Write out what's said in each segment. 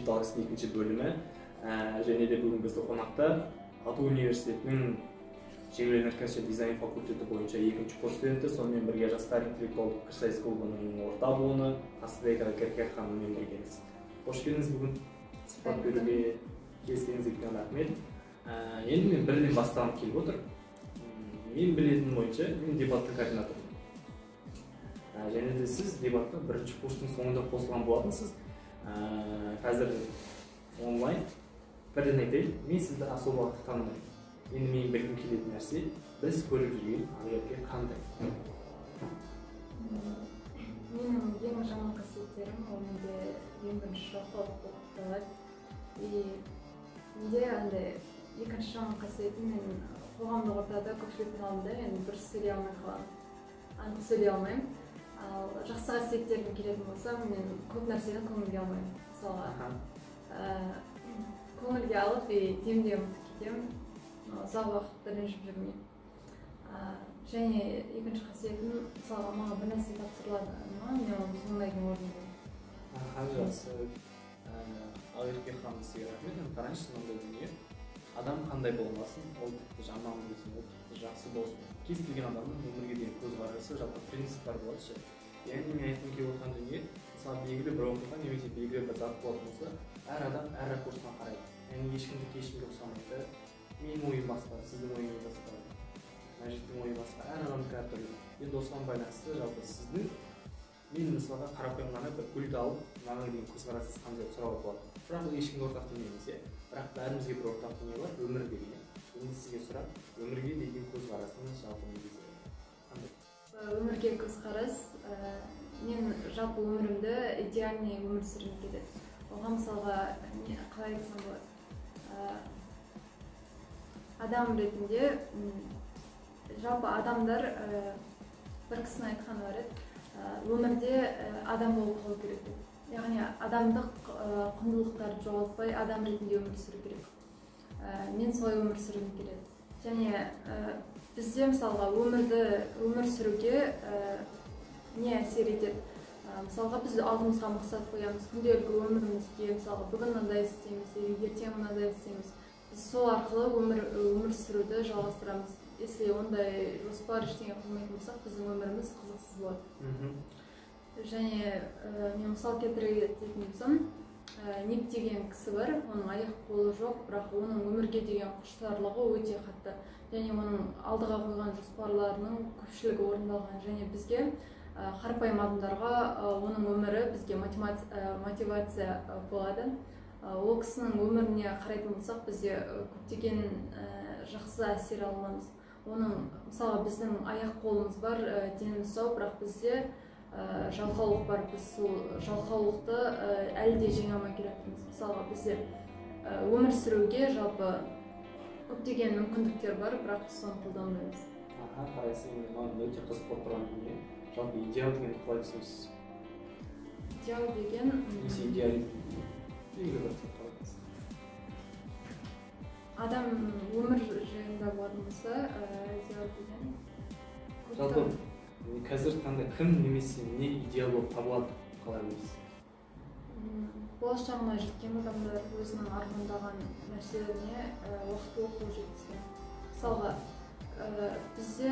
Дигитал X екінші бөлімі және де бүгін бізді қонақта Ата университетінің жеңіл өнеркәсіп дизайн факультеті бойынша екінші курс студенті, сонымен бірге жастар интеллектуалдық пікірсайыс клубының орта буыны Асылбек Керке ханыммен біргеміз. Қош келдіңіз, бүгін сұхбат беруге келіскеніңізге үлкен рахмет. Енді мен бірден бастағым келіп отыр. Мен білетінім бойынша мен дебаттың координаторымын. Және де сіз дебатқа бірінші курстың соңында қосылған болатынсыз. Қазір онлайн. Бірден айтайын, мен сізді асыл уақытты танымаймын. Енді мен білгім келетін нәрсе, біз көріп жүрген Ақерке қандай? Менің ең жаман қасиеттерім, ол менде ең бірінші жалқаулық болып табылады. Менде андай екінші жаман қасиетім, мен қоғамдық ортада көпшіліктің алдында мен дұрыс сөйлей алмай қаламын. Анық сөйлей алмаймын. Ал жақсы қасиеттеріме келетін болсам, мен көп нәрседен көңілге алмаймын. Мысалға, көңілге алып, демде ұмытып кетемін. Ұзақ уақытта ренжіп жүрмеймін. Және екінші қасиетім, мысалға маған бір нәрсе тапсырылады ма, мен оны соңына дейін орындаймын. Жақсы. Ақерке ханым, сізге рахмет. Қараңызшы, мынандай дүние. Адам қандай болмасын, ол тіпті жаман болсын, ол тіпті жақсы болсын. Кез келген адамның өмірге деген көзқарасы, жалпы принциптер болады. Яғни мен айтқым келіп отырған дүние, мысалы белгілі бір оқиға немесе белгілі бір зат болатын болса, әр адам әр ракурстан қарайды. Яғни ешкімді ешкімге ұқсамайды. Менің ойым басқа, сіздің ойыңыз басқа, Мәжиттің ойы басқа, әр адамдікі әртүрлі. Енді осыған байланысты жалпы сіздің мен мысалға қарапайым ғана бір гүлді алып, маған деген көзқарасыңыз қандай деп сұрауға болады. Бірақ ол ешкімге ортақ дүние емес, бірақ бәрімізге бір ортақ дүние бар, өмір деген. Енді сізге сұрақ, өмірге деген көзқарасыңыз жалпы негізі қандай? Өмірге көзқарас, мен жалпы өмірімді идеальный өмір сүргім келеді. Оған мысалға қалай айтсам болады? Адам ретінде, жалпы адамдар бір кісінің айтқаны бар еді, өмірде адам болып қалу керек деп. Яғни адамдық құндылықтарды жоғалтпай адам ретінде өмір сүру керек. Мен солай өмір сүргім келеді. Және бізде мысалға өмір сүруге не әсер етеді? Мысалға біз алдымызға мақсат қоямыз, күнделікті өмірімізге мысалға бүгін мынандай істейміз, ертең мынандай істейміз. Біз сол арқылы өмір сүруді жалғастырамыз. Если ондай жоспар ештеңе қылмайтын болсақ, біздің өміріміз қызықсыз болады. Және мен мысал келтіре кететін болсам, Нип деген кісі бар, оның аяқ қолы жоқ, бірақ оның өмірге деген құштарлығы өте қатты. Және оның алдыға қойған жоспарларының көпшілігі орындалған. Және бізге қарапайым адамдарға оның өмірі бізге мотивация болады. Ол кісінің өміріне қарайтын болсақ, бізде көптеген жақсы әсер аламыз. Оның, мысалы, біздің аяқ қолымыз бар, деніміз сау, бірақ бізде жалқаулық бар. Біз сол жалқаулықты әлі де жеңе алмай келатырмыз. Мысалға, бізде өмір сүруге жалпы көптеген мүмкіндіктер бар, бірақ біз соны қолданбаймыз. Қарайсың, маған өте қызық болып тұрған дүние. Жалпы идеал дегенді қалай түсінесіз? Идеал деген... Немесе идеализм белгілі бір сұраққа айтасыз. Адам өмір жайында болатын болса, идеал деген... Жалпы қазір таңда кім немесе не идеал болып табылады, қалай ойлайсыз? Болашағына жеткен адамдар өзінің армандаған нәрселеріне уақытылы қол жеткізген. Мысалға, бізде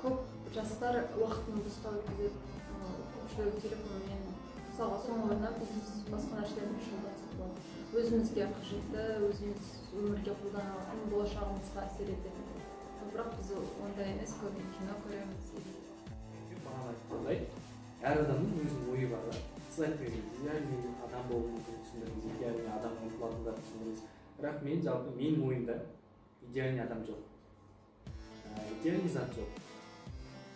көп жастар уақытын босқа өткізеді, көпшілігі телефонмен. Мысалға, соның орнына біз басқа нәрселерді шұғылдансақ болады. Өзімізге қажетті, өзіміз өмірге қолдана алатын, болашағымызға әсер етеді. Бірақ біз ондай емес, көбіне кино көреміз. Маған айтқандай, әр адамның өзінің ойы бар да. Сіз айтқыңыз, идеальный адам болу мүмкін түсіндіріңіз, идеальный адам ұмтылатындар түсіндіріңіз. Бірақ мен жалпы менің ойымда идеальный адам жоқ. Идеальный зат жоқ.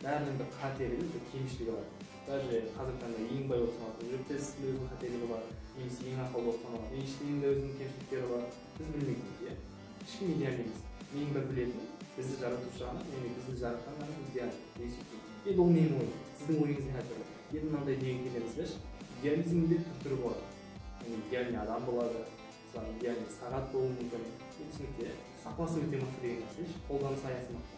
Бәрінің бір қателігі, бір кемшілігі бар. Даже қазіргі таңда ең бай болып саналатын журналистің өзінің қателігі бар, немесе ең ақылды болып саналатын ештеңенің де өзінің кемшіліктері бар. Біз білмейтінбіз, ешкім идеальный емес. Менің бір білетінім, бізді жаратушы ғана, яғни бізді жаратқан ғана идеальный. Енді ол менің ойым, сіздің ойыңыз не әртүрлі. Енді мынандай неге келеміз, идеализмде түр болады. Идеальный адам болады, идеальный сағат болуы мүмкін. Түсінікте, сапасы өте мықты деген нәрсе, қолданыс аясы мықты.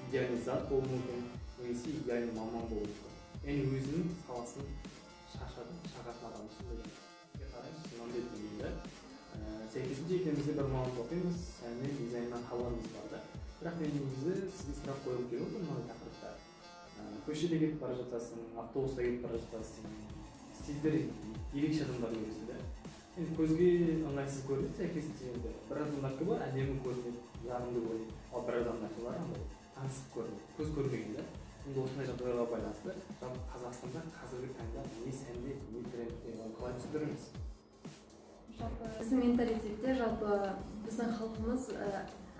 Идеальный зат болуы мүмкін, немесе идеальный маман болуы мүмкін. Яғни өзінің саласын шағатын адам үшін. мындай деңгейде. Сәйкесінше екеумізде бір мамандық оқимыз, және дизайннан қалғанымыз бар да. Бірақ мен негізі сізге сұрақ қойып келіп отырмын мынандай тақырыпта. Көшеде кетіп бара жатасың, автобуста кетіп бара жатасың, стильдер ерекше адамдар көресің да. Енді көзге ыңғайсыз көрінеді, сәйкесінше енді бір адамдардікі бар, әдемі көрінеді, жағымды көрінеді, ал бір адамдардікі бар, андай таңсық көрінеді, көз көрмеген да. Енді осындай жағдайға байланысты, жалпы Қазақстанда қазіргі таңда не сәнде, не трендте, оны қалай түсіндіріңіз? Жалпы біздің менталитетте, жалпы біздің халқымыз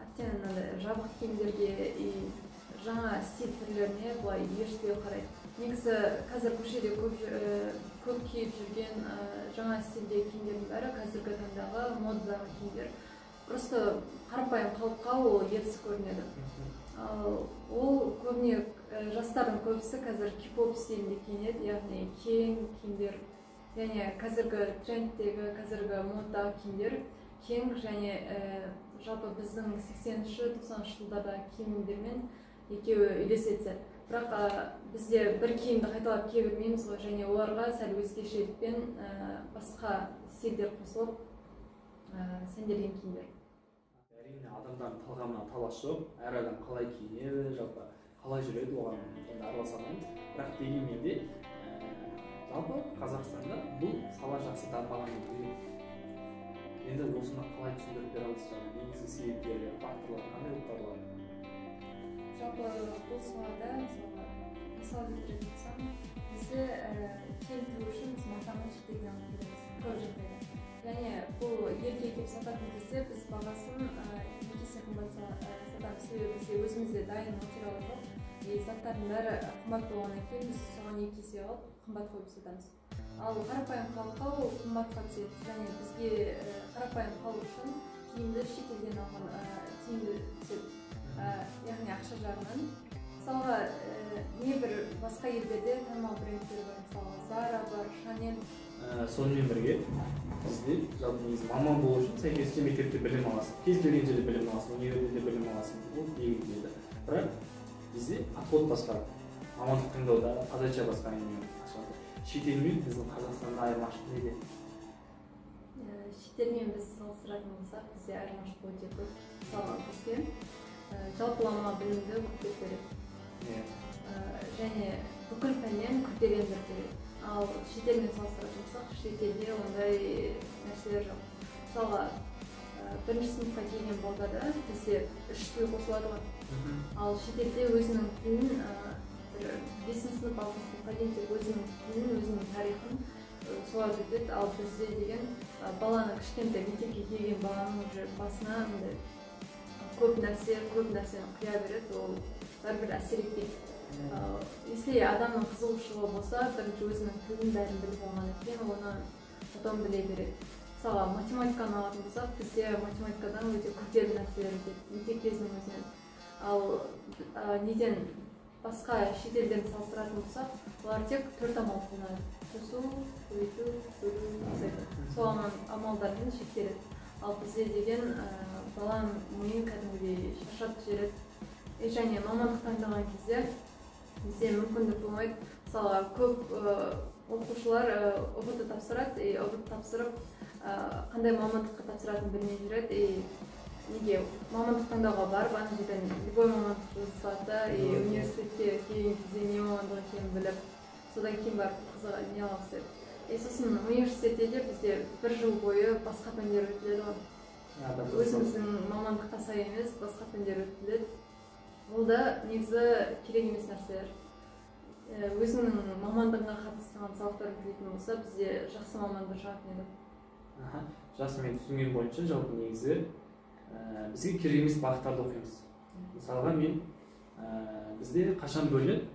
әбден жабық киімдерге, жаңа стиль түрлеріне былай ерішпей қарайды. Негізі қазір көшеде көп киіп жүрген жаңа стильдегі киімдердің бәрі қазіргі таңдағы модадағы киімдер. Просто қарапайым халыққа ол ерсі көрінеді. Ол көбіне жастардың көбісі қазір кей-поп стилінде киінеді, яғни кең киімдер, және қазіргі трендтегі, қазіргі модадағы киімдер кең, және жалпы біздің 80-90 жылдардағы киімдермен екеуі үйлеседі. Бірақ бізде бір киімді қайталап кие бермейміз ғой, және оларға сәл өзгешелікпен басқа стильдер қосылып сәнделген киімдер. Әрине адамдардың талғамына талас жоқ, әр адам қалай киінеді, жалпы қалай жүреді, оған енді араласа алмаймыз. Бірақ дегенмен де жалпы Қазақстанда бұл сала жақсы дамығанын білемін. Енді осыны қалай түсіндіріп бере аласыз? Негізгі себептері, факторлар қандай болып табылады? Жалпы бұл салада мысал келтіретін болсам, бізде киім тігу үшін біз матаны шетелден алып келеміз көп жағдайда. Және бұл елге келіп сататын кезде біз бағасын 2 есе қымбат сатамыз, себебі бізде өзімізде дайын материал жоқ. Заттардың бәрі қымбат болғаннан кейін біз соған 2 есе алып қымбат қойып сатамыз. Ал қарапайым халыққа ол қымбатқа түседі, және бізге қарапайым халық үшін киімді шетелден алған тиімді түседі. Яғни ақша жағынан. Мысалға, небір басқа елдерде танымал брендтер бар, мысалға Zara бар, Chanel. Сонымен бірге бізде жалпы негізі маман болу үшін сәйкесінше мектепте білім аласың, кез келген жерде білім аласың, университетте білім аласың, ол тегін дейді. Бірақ бізде подход басқа, мамандық таңдауда қазақша басқа әңгіме. Шетелмен біздің Қазақстанда айырмашылық неде? Шетелмен біз салыстыратын болсақ, бізде айырмашылық өте көп. Мысалға бізде жалпылама білімді көптеп береді. Және бүкіл пәннен күрделендіріп береді. Ал шетелмен салыстыратын болсақ, шетелде ондай нәрселер жоқ. Мысалға, бірінші сыныпқа келген балада бізде 3 тіл қосылады ғой. Ал шетелде өзінің тілін 5-ші сынып, 6-ші сыныпқа дейін тек өзінің тілін, өзінің тарихын солай өтеді. Ал бізде деген баланы кішкентай мектепке келген баланың уже басына көп нәрсені құя береді, ол бәрібір әсер етпейді. Если адамның қызығушылығы болса, бірінші өзінің тілін бәрін біліп болғаннан кейін оны потом біле береді. Мысалға, математиканы алатын болсақ, бізде математикадан өте күрделі нәрселер өтеді, мектеп кезінің өзінен. Ал неден басқа шетелдерді салыстыратын болсақ, олар тек 4 амал қолданады. Қосу, көбейту, бөлу, азайту. Сол амалдармен шектеледі. Ал бізде деген баланың миын кәдімгідей шаршатып жібереді. Және мамандық таңдаған кезде бізде мүмкіндік болмайды. Мысалға, көп оқушылар ұбт тапсырады, ұбт тапсырып қандай мамандыққа тапсыратынын білмей жүреді. Неге мамандық таңдауға барып, ана жерден любой мамандық жасалса, университетке келген кезде не мамандық екенін біліп, содан кейін барып қызыға не алғысы еді. Сосын университетте де бізде 1 жыл бойы басқа пәндер өтіледі ғой. Өзіміздің мамандыққа сай емес, басқа пәндер өтіледі. Ол да негізі керек емес нәрселер. Өзінің мамандығына қатысқан сабақтар білетін болса, бізде жақсы мамандық шығатын еді. Жақсы, мен түсінген бойынша жалпы негізі бізге керек емес бағыттарды оқимыз. Мысалға мен бізде қашан бөлінеді,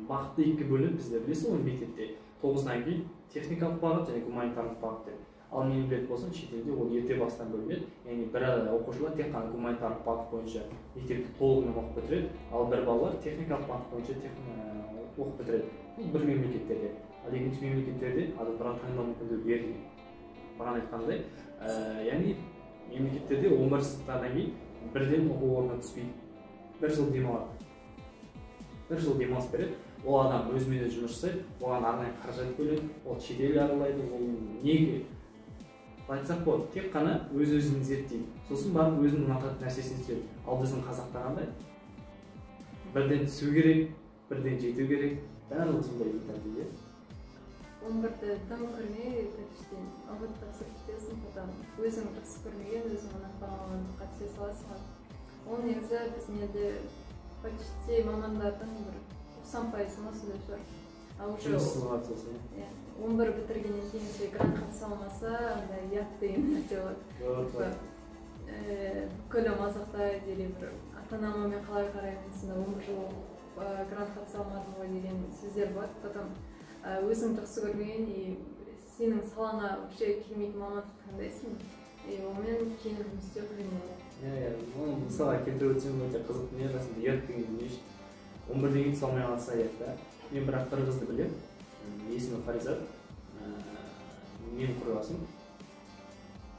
бағытты 2-ге бөлінеді бізде, білесіз ғой мектепте 9-дан кейін техникалық бағыт және гуманитарлық бағыт деп. Ал мен білетін болсам, шетелде ол ерте бастан бөлінеді. Яғни бір оқушылар тек қана гуманитарлық бағыт бойынша мектепті толығымен оқып бітіреді, ал бір балалар техникалық бағыт бойынша оқып бітіреді. Бұл бір мемлекеттерде. Ал екінші мемлекеттерде адамдарға таңдау мүмкіндігі берілген. Маған айтқандай, яғни мемлекеттерде 11 сыныптан кейін бірден оқу орнына түспейді. 1 жыл демалады. 1 жыл демалыс береді. Ол адам өзімен өзі жұмыс жасайды, оған арнайы қаражат бөледі, ол шетел аралайды, ол неге айтсақ болады, тек қана өз-өзін зерттейді. Сосын барып өзінің ұнататын нәрсесін істейді. Ал біздің қазақта қандай? Бірден түсу керек, бірден жету керек. Барлығы сондай дейді. 11-ді тым көрмей, почти ұғыт тапсырып кетесің, потом өзің жақсы көрмеген, өзің ұнатпаған мамандыққа түсе саласың. Ол негізі біздің елде почти мамандардың бір 90% ма сондай шығар. А уже 11 бітіргеннен кейін сен грант қатыса алмаса, андай ұят деген нәрсе болады. Бүкіл мазақта или бір ата-анама мен қалай қараймын, сонда 11 жыл грант қатыса алмадым ғой деген сөздер болады. Потом өзің жақсы көрмеген и сенің салаңа вообще келмейтін мамандық таңдайсың. И онымен кейін жұмыс істеу қиын болады. Оны мысалға келтіріп өтсем өте қызық дүние, расында ұят деген дүние үшін. 11 деген салмай қалса ұят та. Мен бірақ бір қызды білемін. Есімі Фаризат. Менің құрдасым.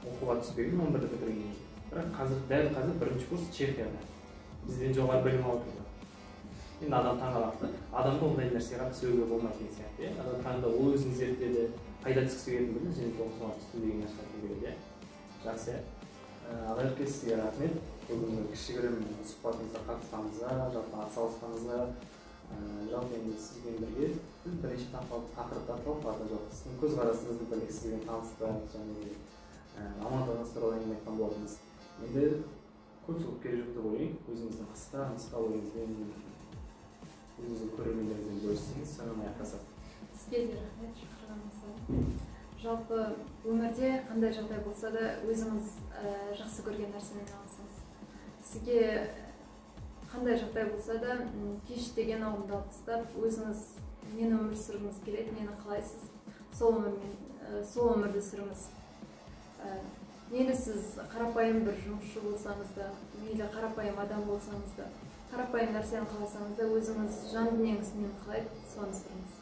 Оқуға түспеген 11-ді бітіргеннен кейін. Бірақ дәл қазір бірінші курс Чехияда. Бізден жоғары білім алып жатыр. Енді адам таңғалақты. Адамды ондай нәрсеге қарап сөйлеуге болмайды деген сияқты. Адам таңда ол өзін зерттеді, қайда түскісі келетінін білді, және де соған түсті деген нәрсе айтқым келеді. Жақсы. Ағайық сізге рахмет. Бүгінгі кішігірім сұхбатымызға қатысқаныңызға, жалпы атсалысқаныңызға, жалпы енді сізбен бірге біз бірінші тақырыпта талқылады. Жалпы сіздің көзқарасыңызды білдік, сізбен таныстық, және амандығыңыз туралы әңгіме айтқан болатынбыз. Енді көп жыл керек жоқ деп ойлаймын. Өзіңіздің қысқа ойыңызбен, өзіңіздің көрермендеріңізбен бөліссеңіз, сонымен аяқтасақ. Сізге де рахмет шақырғаныңызға. Жалпы өмірде қандай жағдай болса да өзіңіз жақсы көрген нәрсемен айналысыңыз. Сізге қандай жағдай болса да кеш деген ұғымды алып тастап, өзіңіз нені өмір сүргіңіз келеді, нені қалайсыз, сол өмірді сүріңіз. Мейлі сіз қарапайым бір жұмысшы болсаңыз да, мейлі қарапайым адам болсаңыз да, қарапайым нәрсені қаласаңыз да, өзіңіз жан дүниеңіз нені қалайды, соны сүріңіз.